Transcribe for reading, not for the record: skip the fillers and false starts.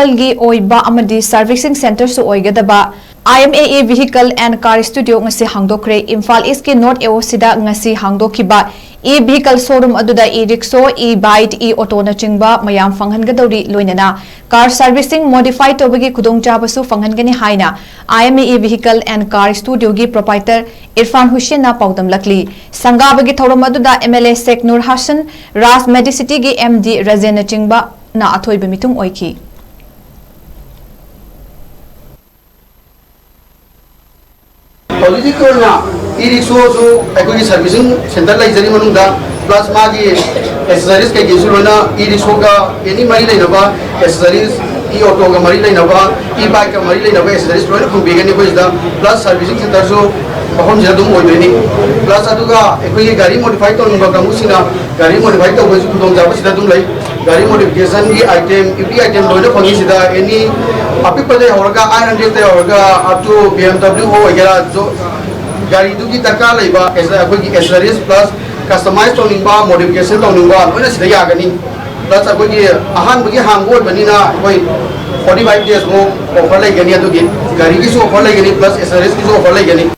गी ओइबा अमदी servicing centre सु ओइगदबा IMAE vehicle and car studio ngasi hangdokre Imphal East ki North Eosida ngasi hangdokiba vehicle showroom aduda rickshaw bike auto na chingba mayam fanghangadori loinana car servicing modified tobagi khudong chabasu fanghangani haina IMAE vehicle and car studio gi proprietor Irfan Hussein na paudam lakli Sanggakhre thorom aduda MLA Sheikh Nur Hassan Ras Medicity gi MD Razen na chingba na athoi bimitung oiki Political na e-rickshaw so equity servicing center like jari manungda plus magi accessories ke gisu na e-rickshaw ka any mari lai naba accessories e-auto ka mari lai naba e-bike ka mari lai naba accessories loina khung begani ko isda plus servicing center so bahon jadum oideni plus aduga equity gari modify to nungba kamu sina gari modify to ko khudong jaba sida dum lai gari modification ki item every item loina phangi sida any api pade horga 100 te horga up to BMW ho agera jo gari du ki darkar laiba aisa koi ki accessories plus customize to ningba modification to ningba loina sida ya gani plus koi ki ahan bugi hangbo banina koi 45 days mo offer lai gani adu ki gari ki so offer lai gani plus accessories ki so offer lai gani